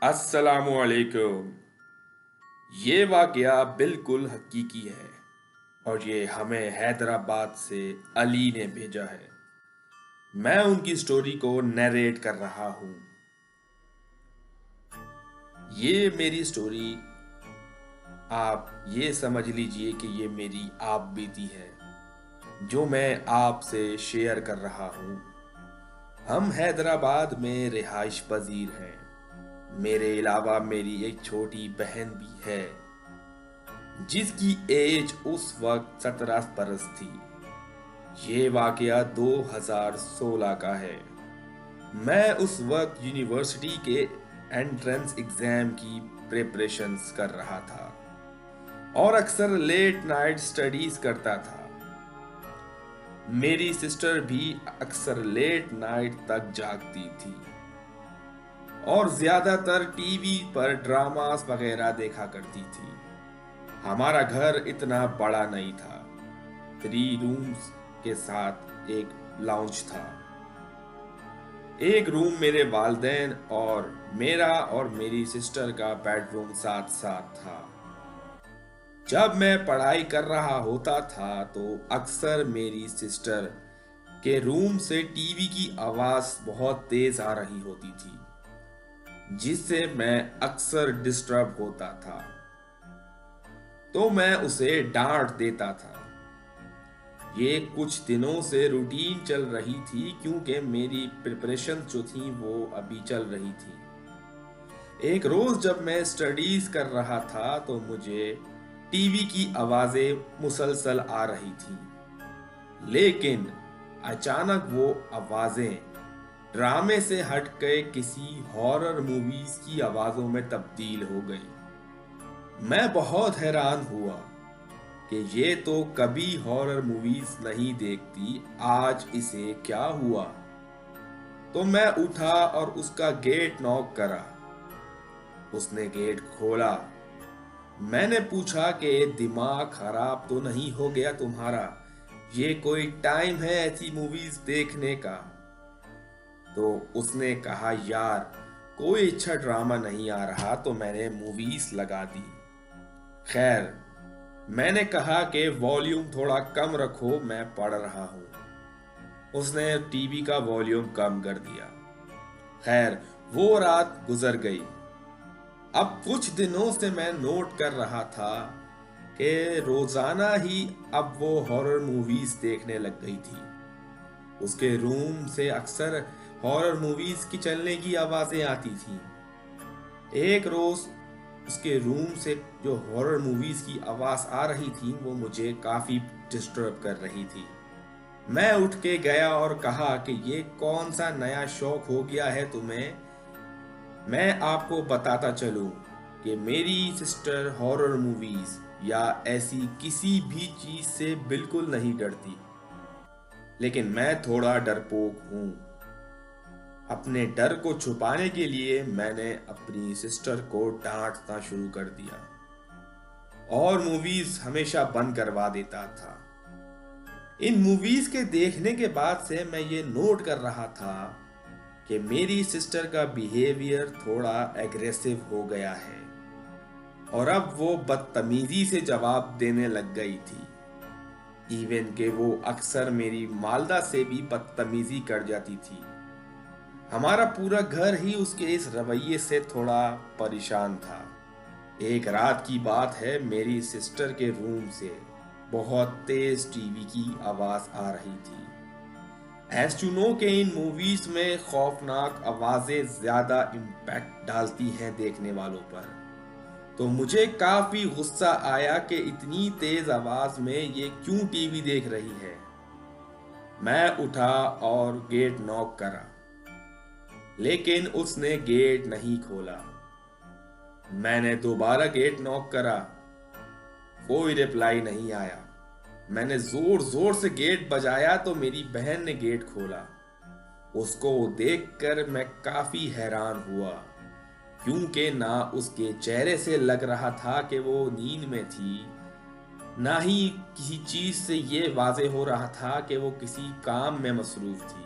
السلام علیکم۔ یہ واقعہ بالکل حقیقی ہے اور یہ ہمیں حیدرآباد سے علی نے بھیجا ہے۔ میں ان کی سٹوری کو نیریٹ کر رہا ہوں۔ یہ میری سٹوری، آپ یہ سمجھ لیجئے کہ یہ میری آپ بیتی ہے جو میں آپ سے شیئر کر رہا ہوں۔ ہم حیدرآباد میں رہائش پذیر ہیں۔ میرے علاوہ میری ایک چھوٹی بہن بھی ہے جس کی ایج اس وقت 17 برس تھی۔ یہ واقعہ 2016 کا ہے۔ میں اس وقت یونیورسٹی کے انٹرنس ایگزام کی پریپریشنز کر رہا تھا اور اکثر لیٹ نائٹ سٹڈیز کرتا تھا۔ میری سسٹر بھی اکثر لیٹ نائٹ تک جاگتی تھی اور زیادہ تر ٹی وی پر ڈراماز وغیرہ دیکھا کرتی تھی۔ ہمارا گھر اتنا بڑا نہیں تھا، 3 رومز کے ساتھ ایک لاؤنج تھا۔ ایک روم میرے والدین اور میرا اور میری سسٹر کا بیڈ روم ساتھ ساتھ تھا۔ جب میں پڑھائی کر رہا ہوتا تھا تو اکثر میری سسٹر کے روم سے ٹی وی کی آواز بہت تیز آ رہی ہوتی تھی جس سے میں اکثر ڈسٹرب ہوتا تھا، تو میں اسے ڈانٹ دیتا تھا۔ یہ کچھ دنوں سے روٹین چل رہی تھی کیونکہ میری پریپریشن جو تھی وہ ابھی چل رہی تھی۔ ایک روز جب میں سٹڈیز کر رہا تھا تو مجھے ٹی وی کی آوازیں مسلسل آ رہی تھیں، لیکن اچانک وہ آوازیں ڈرامے سے ہٹ کے کسی ہارر موویز کی آوازوں میں تبدیل ہو گئیں۔ میں بہت حیران ہوا کہ یہ تو کبھی ہارر موویز نہیں دیکھتی، آج اسے کیا ہوا؟ تو میں اٹھا اور اس کا گیٹ ناک کرا۔ اس نے گیٹ کھولا۔ میں نے پوچھا کہ دماغ خراب تو نہیں ہو گیا تمہارا؟ یہ کوئی ٹائم ہے ایسی موویز دیکھنے کا؟ تو اس نے کہا یار کوئی اچھا ڈرامہ نہیں آ رہا تو میں نے موویز لگا دی۔ خیر، میں نے کہا کہ والیوم تھوڑا کم رکھو، میں پڑھ رہا ہوں۔ اس نے ٹی وی کا والیوم کم کر دیا۔ خیر، وہ رات گزر گئی۔ اب کچھ دنوں سے میں نوٹ کر رہا تھا کہ روزانہ ہی اب وہ ہارر موویز دیکھنے لگ گئی تھی۔ اس کے روم سے اکثر ہارر موویز کی چلنے کی آوازیں آتی تھیں۔ ایک روز اس کے روم سے جو ہارر موویز کی آواز آ رہی تھی وہ مجھے کافی ڈسٹرب کر رہی تھی۔ میں اٹھ کے گیا اور کہا کہ یہ کون سا نیا شوق ہو گیا ہے تمہیں؟ میں آپ کو بتاتا چلوں کہ میری سسٹر ہارر موویز یا ایسی کسی بھی چیز سے بالکل نہیں ڈرتی، لیکن میں تھوڑا ڈرپوک ہوں۔ اپنے ڈر کو چھپانے کے لیے میں نے اپنی سسٹر کو ڈانٹنا شروع کر دیا اور موویز ہمیشہ بند کروا دیتا تھا۔ ان موویز کے دیکھنے کے بعد سے میں یہ نوٹ کر رہا تھا کہ میری سسٹر کا بیہیویئر تھوڑا ایگریسو ہو گیا ہے اور اب وہ بدتمیزی سے جواب دینے لگ گئی تھی، ایون کہ وہ اکثر میری والدہ سے بھی بدتمیزی کر جاتی تھی۔ ہمارا پورا گھر ہی اس کے اس رویے سے تھوڑا پریشان تھا۔ ایک رات کی بات ہے، میری سسٹر کے روم سے بہت تیز ٹی وی کی آواز آ رہی تھی۔ ایز ٹو نو کہ ان موویز میں خوفناک آوازیں زیادہ امپیکٹ ڈالتی ہیں دیکھنے والوں پر، تو مجھے کافی غصہ آیا کہ اتنی تیز آواز میں یہ کیوں ٹی وی دیکھ رہی ہے۔ میں اٹھا اور گیٹ ناک کرا، لیکن اس نے گیٹ نہیں کھولا۔ میں نے دوبارہ گیٹ ناک کرا، کوئی رپلائی نہیں آیا۔ میں نے زور زور سے گیٹ بجایا تو میری بہن نے گیٹ کھولا۔ اس کو دیکھ کر میں کافی حیران ہوا کیونکہ نہ اس کے چہرے سے لگ رہا تھا کہ وہ نیند میں تھی، نہ ہی کسی چیز سے یہ واضح ہو رہا تھا کہ وہ کسی کام میں مصروف تھی۔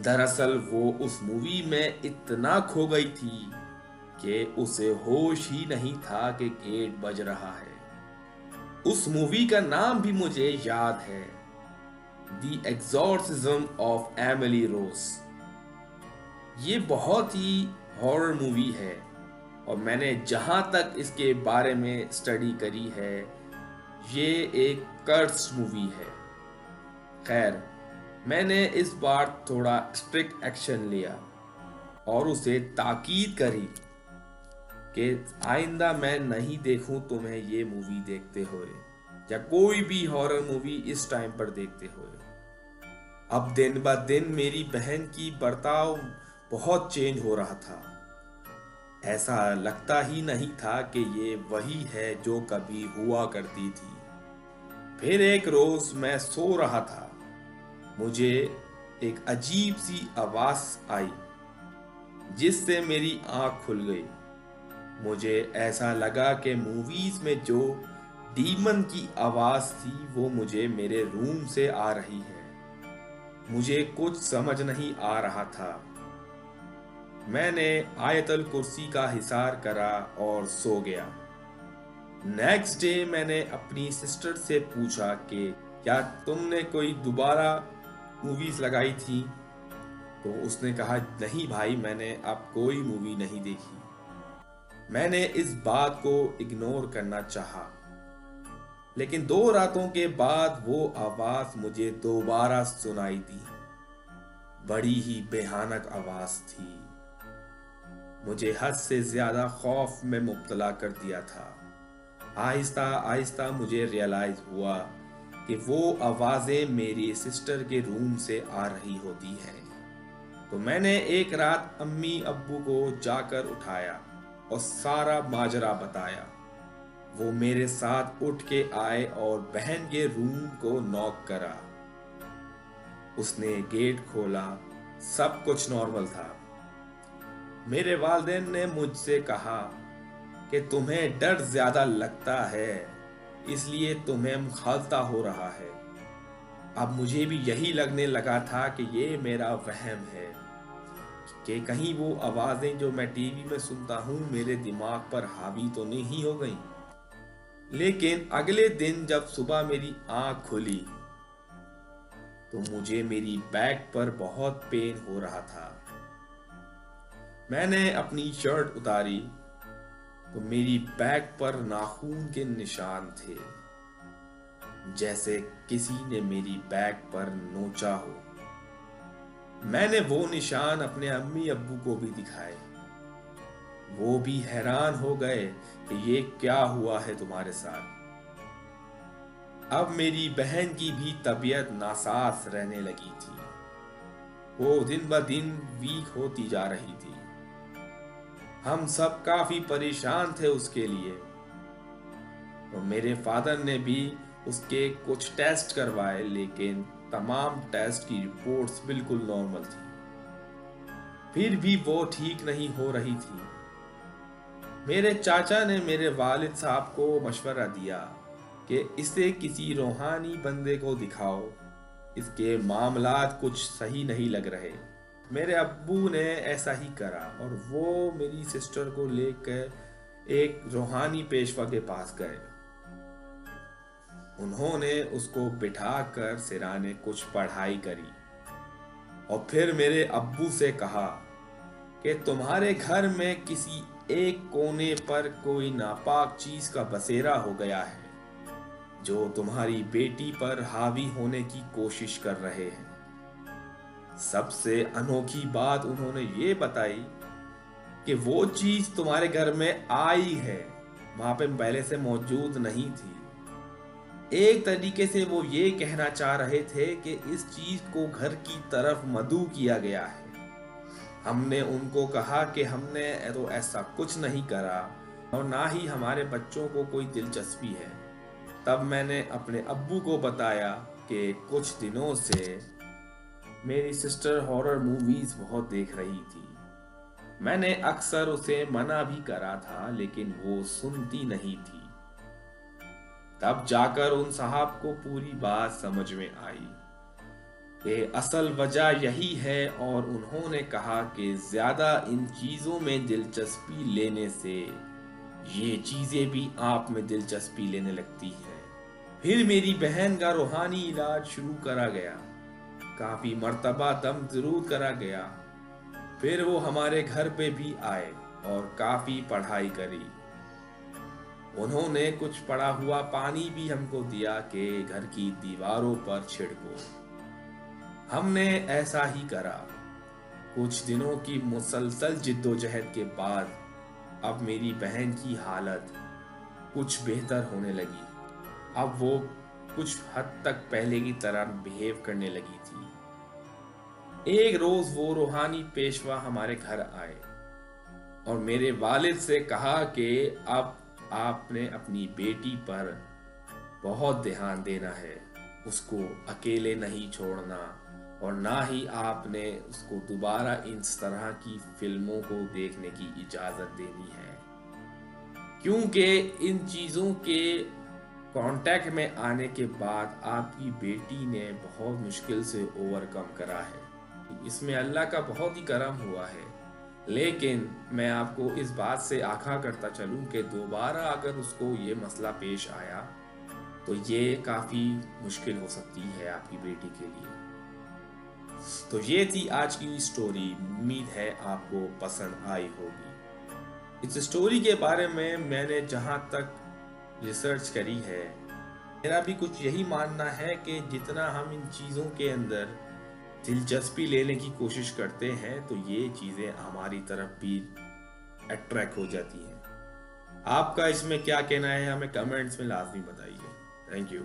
دراصل وہ اس مووی میں اتنا کھو گئی تھی کہ اسے ہوش ہی نہیں تھا کہ گیٹ بج رہا ہے۔ اس مووی کا نام بھی مجھے یاد ہے، دی ایگزورسزم آف ایملی روز۔ یہ بہت ہی ہارر مووی ہے، اور میں نے جہاں تک اس کے بارے میں اسٹڈی کری ہے، یہ ایک کرس مووی ہے۔ خیر، میں نے اس بار تھوڑا اسٹرکٹ ایکشن لیا اور اسے تاکید کری کہ آئندہ میں نہیں دیکھوں تمہیں یہ مووی دیکھتے ہوئے یا کوئی بھی ہارر مووی اس ٹائم پر دیکھتے ہوئے۔ اب دن بہ دن میری بہن کی برتاؤ بہت چینج ہو رہا تھا۔ ایسا لگتا ہی نہیں تھا کہ یہ وہی ہے جو کبھی ہوا کرتی تھی۔ پھر ایک روز میں سو رہا تھا، مجھے ایک عجیب سی آواز آئی جس سے میری آنکھ کھل گئی۔ مجھے ایسا لگا کہ موویز میں جو ڈیمن کی آواز تھی وہ مجھے میرے روم سے آ رہی ہے۔ مجھے کچھ سمجھ نہیں آ رہا تھا۔ میں نے آیت الکرسی کا حصار کرا اور سو گیا۔ نیکسٹ ڈے میں نے اپنی سسٹر سے پوچھا کہ کیا تم نے کوئی دوبارہ موویز لگائی تھی؟ تو اس نے کہا نہیں بھائی، میں نے اب کوئی مووی نہیں دیکھی۔ میں نے اس بات کو اگنور کرنا چاہا، لیکن 2 راتوں کے بعد وہ آواز مجھے دوبارہ سنائی دی۔ بڑی ہی بھیانک آواز تھی، مجھے حد سے زیادہ خوف میں مبتلا کر دیا تھا۔ آہستہ آہستہ مجھے ریئلائز ہوا کہ وہ آوازیں میری سسٹر کے روم سے آ رہی ہوتی ہیں۔ تو میں نے ایک رات امی ابو کو جا کر اٹھایا اور سارا ماجرا بتایا۔ وہ میرے ساتھ اٹھ کے آئے اور بہن کے روم کو نوک کرا۔ اس نے گیٹ کھولا، سب کچھ نارمل تھا۔ میرے والدین نے مجھ سے کہا کہ تمہیں ڈر زیادہ لگتا ہے، اس لیے تمہیں مغالطہ ہو رہا ہے۔ اب مجھے بھی یہی لگنے لگا تھا کہ یہ میرا وہم ہے، کہ کہیں وہ آوازیں جو میں ٹی وی میں سنتا ہوں میرے دماغ پر حاوی تو نہیں ہو گئیں۔ لیکن اگلے دن جب صبح میری آنکھ کھلی تو مجھے میری بیک پر بہت پین ہو رہا تھا۔ میں نے اپنی شرٹ اتاری تو میری بیک پر ناخون کے نشان تھے، جیسے کسی نے میری بیک پر نوچا ہو۔ میں نے وہ نشان اپنے امی ابو کو بھی دکھائے۔ وہ بھی حیران ہو گئے کہ یہ کیا ہوا ہے تمہارے ساتھ۔ اب میری بہن کی بھی طبیعت ناساز رہنے لگی تھی۔ وہ دن بہ دن ویک ہوتی جا رہی تھی۔ ہم سب کافی پریشان تھے اس کے لیے، اور میرے فادر نے بھی اس کے کچھ ٹیسٹ کروائے، لیکن تمام ٹیسٹ کی رپورٹس بالکل نارمل تھی۔ پھر بھی وہ ٹھیک نہیں ہو رہی تھی۔ میرے چاچا نے میرے والد صاحب کو مشورہ دیا کہ اسے کسی روحانی بندے کو دکھاؤ، اس کے معاملات کچھ صحیح نہیں لگ رہے۔ میرے ابو نے ایسا ہی کرا اور وہ میری سسٹر کو لے کر ایک روحانی پیشوا کے پاس گئے۔ انہوں نے اس کو بٹھا کر سرانے کچھ پڑھائی کری اور پھر میرے ابو سے کہا کہ تمہارے گھر میں کسی ایک کونے پر کوئی ناپاک چیز کا بسیرا ہو گیا ہے جو تمہاری بیٹی پر حاوی ہونے کی کوشش کر رہے ہیں۔ سب سے انوکھی بات انہوں نے یہ بتائی کہ وہ چیز تمہارے گھر میں آئی ہے، وہاں پہ پہلے سے موجود نہیں تھی۔ ایک طریقے سے وہ یہ کہنا چاہ رہے تھے کہ اس چیز کو گھر کی طرف مدعو کیا گیا ہے۔ ہم نے ان کو کہا کہ ہم نے تو ایسا کچھ نہیں کرا اور نہ ہی ہمارے بچوں کو کوئی دلچسپی ہے۔ تب میں نے اپنے ابو کو بتایا کہ کچھ دنوں سے میری سسٹر ہارر موویز بہت دیکھ رہی تھی۔ میں نے اکثر اسے منع بھی کرا تھا، لیکن وہ سنتی نہیں تھی۔ تب جا کر ان صاحب کو پوری بات سمجھ میں آئی۔ کہ اصل وجہ یہی ہے، اور انہوں نے کہا کہ زیادہ ان چیزوں میں دلچسپی لینے سے یہ چیزیں بھی آپ میں دلچسپی لینے لگتی ہیں۔ پھر میری بہن کا روحانی علاج شروع کرا گیا، کافی مرتبہ دم ضرور کرا گیا۔ پھر وہ ہمارے گھر پہ بھی آئے اور کافی پڑھائی کری۔ انہوں نے کچھ پڑا ہوا پانی بھی ہم کو دیا کہ گھر کی دیواروں پر چھڑکو۔ ہم نے ایسا ہی کرا۔ کچھ دنوں کی مسلسل جد و جہد کے بعد اب میری بہن کی حالت کچھ بہتر ہونے لگی۔ اب وہ کچھ حد تک پہلے کی طرح بیہیو کرنے لگی تھی۔ ایک روز وہ روحانی پیشوا ہمارے گھر آئے اور میرے والد سے کہا کہ اب آپ نے اپنی بیٹی پر بہت دھیان دینا ہے، اس کو اکیلے نہیں چھوڑنا، اور نہ ہی آپ نے اس کو دوبارہ اس طرح کی فلموں کو دیکھنے کی اجازت دینی ہے، کیونکہ ان چیزوں کے کانٹیکٹ میں آنے کے بعد آپ کی بیٹی نے بہت مشکل سے اوورکم کرا ہے۔ اس میں اللہ کا بہت ہی کرم ہوا ہے، لیکن میں آپ کو اس بات سے آگاہ کرتا چلوں کہ دوبارہ اگر اس کو یہ مسئلہ پیش آیا تو یہ کافی مشکل ہو سکتی ہے آپ کی بیٹی کے لیے۔ تو یہ تھی آج کی سٹوری، امید ہے آپ کو پسند آئی ہوگی۔ اس سٹوری کے بارے میں نے جہاں تک ریسرچ کری ہے، میرا بھی کچھ یہی ماننا ہے کہ جتنا ہم ان چیزوں کے اندر دلچسپی لینے کی کوشش کرتے ہیں تو یہ چیزیں ہماری طرف بھی اٹریکٹ ہو جاتی ہیں۔ آپ کا اس میں کیا کہنا ہے ہمیں کمنٹس میں لازمی بتائیے۔ Thank you.